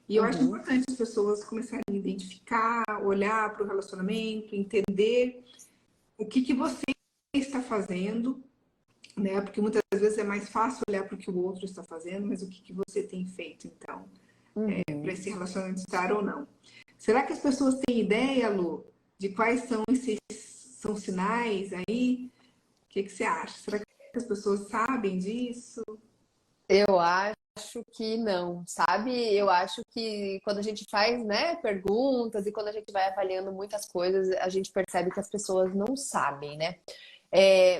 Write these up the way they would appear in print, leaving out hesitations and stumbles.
E eu acho importante as pessoas começarem a identificar, olhar para o relacionamento, entender o que você está fazendo, né? Porque muitas vezes é mais fácil olhar para o que o outro está fazendo, mas o que você tem feito, então, para esse relacionamento estar ou não. Será que as pessoas têm ideia, Lu, de quais são esses sinais aí? O que você acha? Será que as pessoas sabem disso? Eu acho que não, sabe? Eu acho que quando a gente faz, né, perguntas e quando a gente vai avaliando muitas coisas, a gente percebe que as pessoas não sabem, né?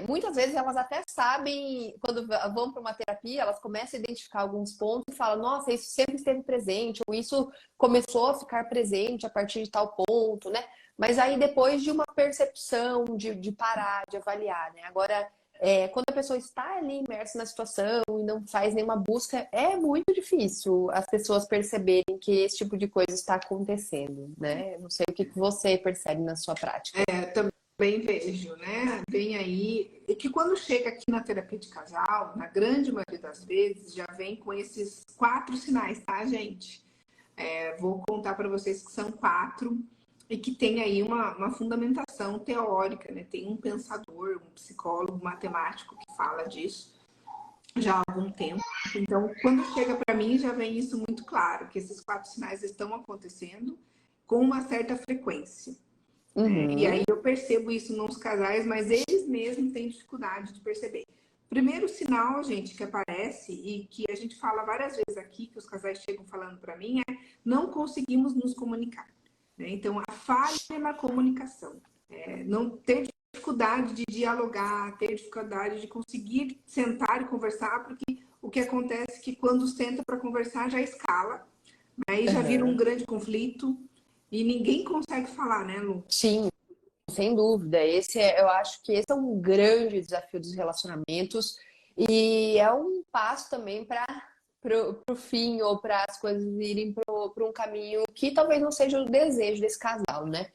Muitas vezes elas até sabem, quando vão para uma terapia, elas começam a identificar alguns pontos e falam, nossa, isso sempre esteve presente, ou isso começou a ficar presente a partir de tal ponto, né? Mas aí depois de uma percepção, de parar, de avaliar, né? Agora, quando a pessoa está ali imersa na situação e não faz nenhuma busca, é muito difícil as pessoas perceberem que esse tipo de coisa está acontecendo, né? Não sei o que você percebe na sua prática. Também vejo, né? Vem aí. E que quando chega aqui na terapia de casal, na grande maioria das vezes, já vem com esses 4 sinais, tá, gente? Vou contar para vocês que são 4 e que tem aí uma fundamentação teórica, né? Tem um pensador, um psicólogo, um matemático que fala disso já há algum tempo. Então, quando chega para mim, já vem isso muito claro, que esses 4 sinais estão acontecendo com uma certa frequência. E aí eu percebo isso nos casais, mas eles mesmos têm dificuldade de perceber. Primeiro sinal, gente, que aparece e que a gente fala várias vezes aqui, que os casais chegam falando para mim, é não conseguimos nos comunicar. Né? Então, a falha na comunicação. Não ter dificuldade de dialogar, ter dificuldade de conseguir sentar e conversar, porque o que acontece é que quando senta para conversar já escala, aí já vira um grande conflito e ninguém consegue falar, né, Lu? Sim, sem dúvida. Eu acho que esse é um grande desafio dos relacionamentos e é um passo também para o fim ou para as coisas irem para um caminho que talvez não seja o desejo desse casal, né?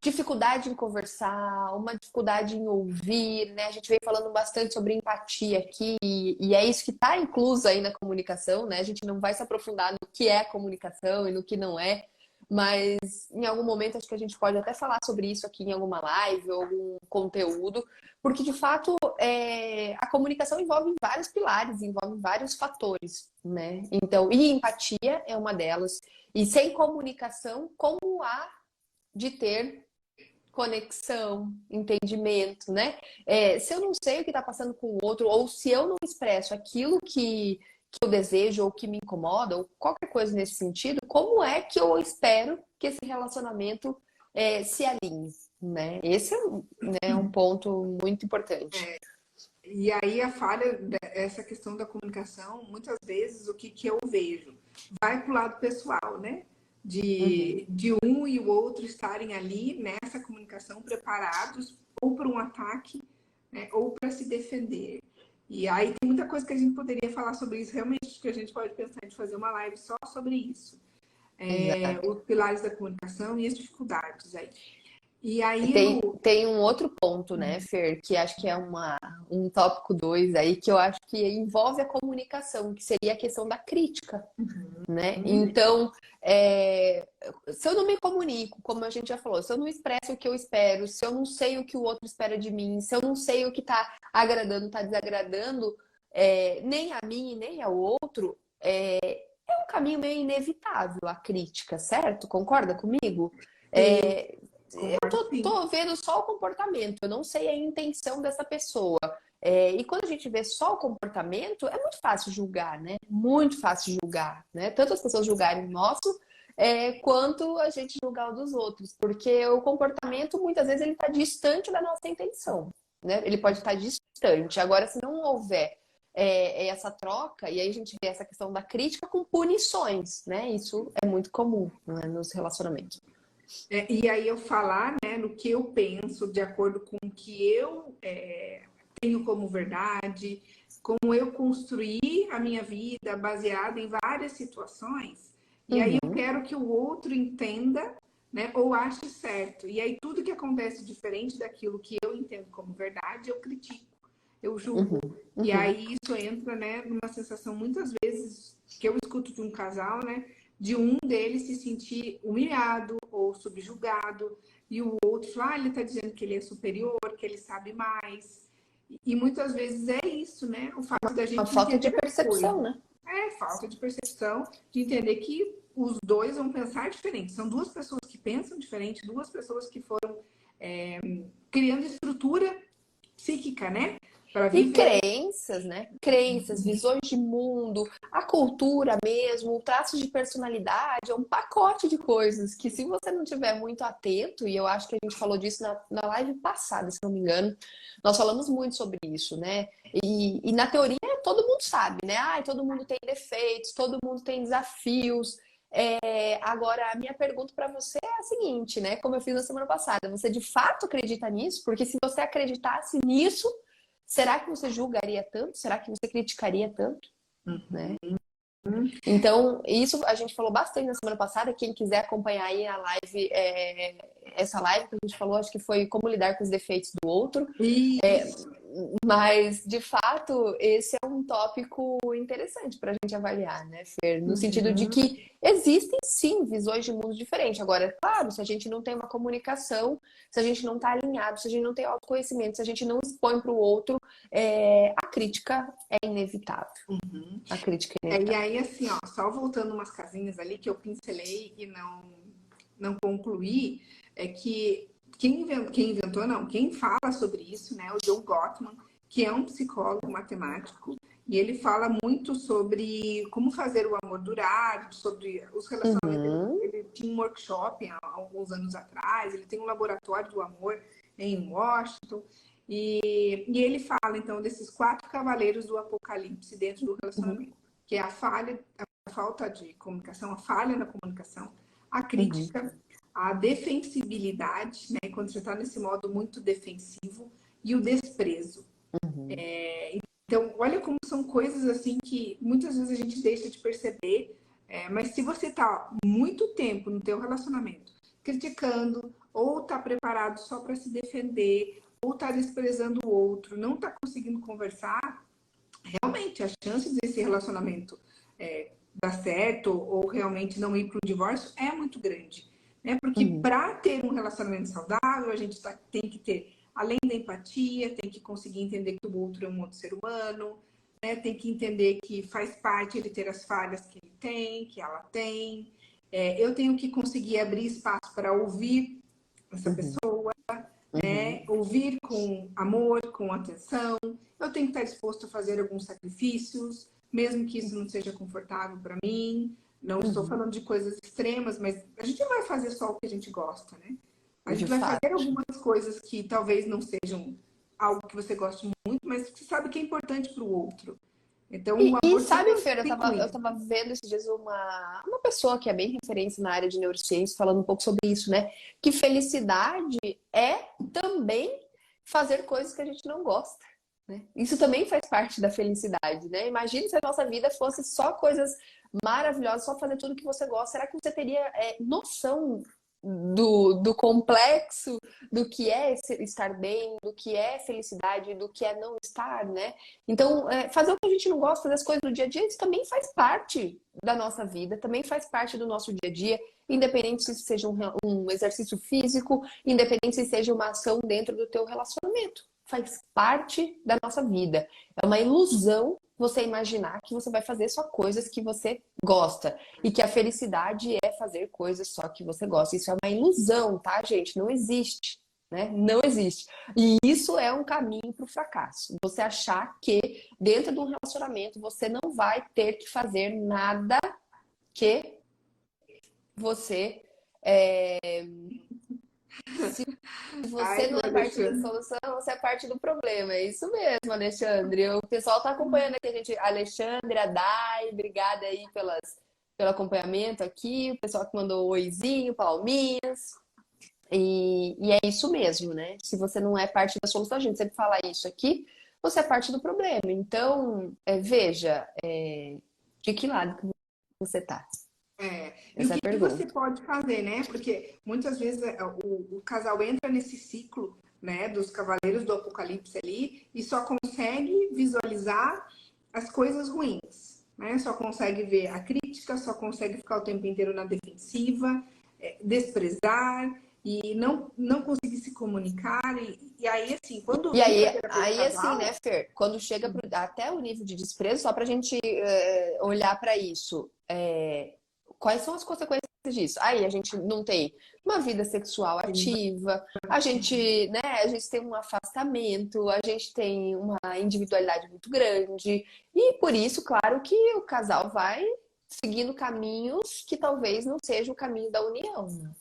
Dificuldade em conversar, uma dificuldade em ouvir, né? A gente vem falando bastante sobre empatia aqui e é isso que está incluso aí na comunicação, né? A gente não vai se aprofundar no que é comunicação e no que não é, mas em algum momento acho que a gente pode até falar sobre isso aqui em alguma live ou algum conteúdo, porque de fato a comunicação envolve vários pilares, envolve vários fatores, né? Então, e empatia é uma delas. E sem comunicação, como há de ter conexão, entendimento, né? Se eu não sei o que está passando com o outro, ou se eu não expresso aquilo que eu desejo ou que me incomoda, ou qualquer coisa nesse sentido, como é que eu espero que esse relacionamento se alinhe, né? Esse é um ponto muito importante. E aí a falha dessa questão da comunicação, muitas vezes o que eu vejo vai para o lado pessoal, né? De um e o outro estarem ali nessa comunicação preparados ou para um ataque, né? Ou para se defender. E aí tem muita coisa que a gente poderia falar sobre isso, realmente que a gente pode pensar em fazer uma live só sobre isso. Os pilares da comunicação e as dificuldades aí. E aí, Tem um outro ponto, né, Fer, que acho que é um tópico 2 aí, que eu acho que envolve a comunicação, que seria a questão da crítica, né? Então, se eu não me comunico, como a gente já falou, se eu não expresso o que eu espero, se eu não sei o que o outro espera de mim, se eu não sei o que tá agradando, tá desagradando, nem a mim, nem ao outro, é um caminho meio inevitável a crítica, certo? Concorda comigo? Eu tô vendo só o comportamento, eu não sei a intenção dessa pessoa. E quando a gente vê só o comportamento, é muito fácil julgar, né? Muito fácil julgar, né? Tanto as pessoas julgarem o nosso, quanto a gente julgar o dos outros. Porque o comportamento, muitas vezes, ele está distante da nossa intenção, né? Ele pode estar distante. Agora, se não houver essa troca, e aí a gente vê essa questão da crítica com punições, né? Isso é muito comum, né, nos relacionamentos. E aí eu falar, né, no que eu penso, de acordo com o que eu tenho como verdade, como eu construí a minha vida baseada em várias situações, e aí eu quero que o outro entenda, né, ou ache certo. E aí tudo que acontece diferente daquilo que eu entendo como verdade, eu critico, eu julgo. E aí isso entra, né, numa sensação muitas vezes que eu escuto de um casal, né? De um deles se sentir humilhado ou subjugado, e o outro, ele está dizendo que ele é superior, que ele sabe mais. E muitas vezes é isso, né? O fato da Uma gente falta de entender as percepção, coisas. né? É falta de percepção, de entender que os dois vão pensar diferente. São duas pessoas que pensam diferente, duas pessoas que foram criando estrutura psíquica, né? Para E viver. crenças, né? Crenças, visões de mundo, a cultura mesmo, o traço de personalidade, é um pacote de coisas que se você não tiver muito atento, e eu acho que a gente falou disso na live passada, se não me engano, nós falamos muito sobre isso, né? E na teoria todo mundo sabe, né? Todo mundo tem defeitos, todo mundo tem desafios. Agora, a minha pergunta para você é a seguinte, né? Como eu fiz na semana passada, você de fato acredita nisso? Porque se você acreditasse nisso, será que você julgaria tanto? Será que você criticaria tanto? Né? Então, isso a gente falou bastante na semana passada. Quem quiser acompanhar aí a live, essa live que a gente falou, acho que foi como lidar com os defeitos do outro. Mas, de fato, esse é um tópico interessante para a gente avaliar, né, Fer? No sentido de que existem, sim, visões de mundo diferentes. Agora, é claro, se a gente não tem uma comunicação, se a gente não está alinhado, se a gente não tem autoconhecimento, se a gente não expõe para o outro, a crítica é inevitável. A crítica é inevitável. E aí, assim, só voltando umas casinhas ali que eu pincelei e não concluí, é que quem fala sobre isso, né, o John Gottman, que é um psicólogo matemático, e ele fala muito sobre como fazer o amor durar, sobre os relacionamentos. Ele tinha um workshop há alguns anos atrás, ele tem um laboratório do amor em Washington, e ele fala, então, desses 4 cavaleiros do apocalipse dentro do relacionamento, que é a falta de comunicação, a falha na comunicação, a crítica, a defensibilidade, né? Quando você está nesse modo muito defensivo, e o desprezo. Então, olha como são coisas assim que muitas vezes a gente deixa de perceber, mas se você está muito tempo no teu relacionamento criticando, ou está preparado só para se defender, ou está desprezando o outro, não está conseguindo conversar, realmente a chance desse relacionamento dar certo ou realmente não ir para o divórcio é muito grande. Né? Porque para ter um relacionamento saudável, a gente tem que ter, além da empatia, tem que conseguir entender que o outro é um outro ser humano, né? Tem que entender que faz parte ele ter as falhas que ele tem, que ela tem. Eu tenho que conseguir abrir espaço para ouvir essa pessoa, né? Ouvir com amor, com atenção. Eu tenho que estar disposto a fazer alguns sacrifícios, mesmo que isso não seja confortável para mim. Não estou falando de coisas extremas, mas a gente não vai fazer só o que a gente gosta, né? A gente vai fazer algumas coisas que talvez não sejam algo que você goste muito, mas que você sabe que é importante para o outro. Então, o amor sabe, Fer, eu tava vendo esses dias uma pessoa que é bem referência na área de neurociência falando um pouco sobre isso, né? Que felicidade é também fazer coisas que a gente não gosta. Né? Isso também faz parte da felicidade, né? Imagine se a nossa vida fosse só coisas maravilhosas, só fazer tudo que você gosta. Será que você teria noção do complexo do que é estar bem, do que é felicidade, do que é não estar, né? Então, fazer o que a gente não gosta, fazer as coisas do dia a dia, isso também faz parte da nossa vida, também faz parte do nosso dia a dia, independente se seja um exercício físico, independente se seja uma ação dentro do teu relacionamento. Faz parte da nossa vida. É uma ilusão você imaginar que você vai fazer só coisas que você gosta. E que a felicidade é fazer coisas só que você gosta. Isso é uma ilusão, tá, gente? Não existe. Né? Não existe. E isso é um caminho para o fracasso. Você achar que dentro de um relacionamento você não vai ter que fazer nada que você... Se você não é parte da solução, você é parte do problema. É isso mesmo, Alexandre. O pessoal está acompanhando aqui a gente. Alexandre, a Dai, obrigada aí pelo acompanhamento aqui. O pessoal que mandou oizinho, palminhas. E é isso mesmo, né? Se você não é parte da solução, a gente sempre fala isso aqui, você é parte do problema. Então, veja, de que lado que você está? E o que você pode fazer, né? Porque muitas vezes o casal entra nesse ciclo, né, dos cavaleiros do apocalipse ali e só consegue visualizar as coisas ruins. né? Só consegue ver a crítica, só consegue ficar o tempo inteiro na defensiva, desprezar e não conseguir se comunicar. E aí, assim, quando E vem aí, para terapia de assim, né, casal, Fer, quando chega até o nível de desprezo, só pra gente olhar para isso, quais são as consequências disso? Aí a gente não tem uma vida sexual ativa, a gente tem um afastamento, a gente tem uma individualidade muito grande, e por isso, claro, que o casal vai seguindo caminhos que talvez não seja o caminho da união, né?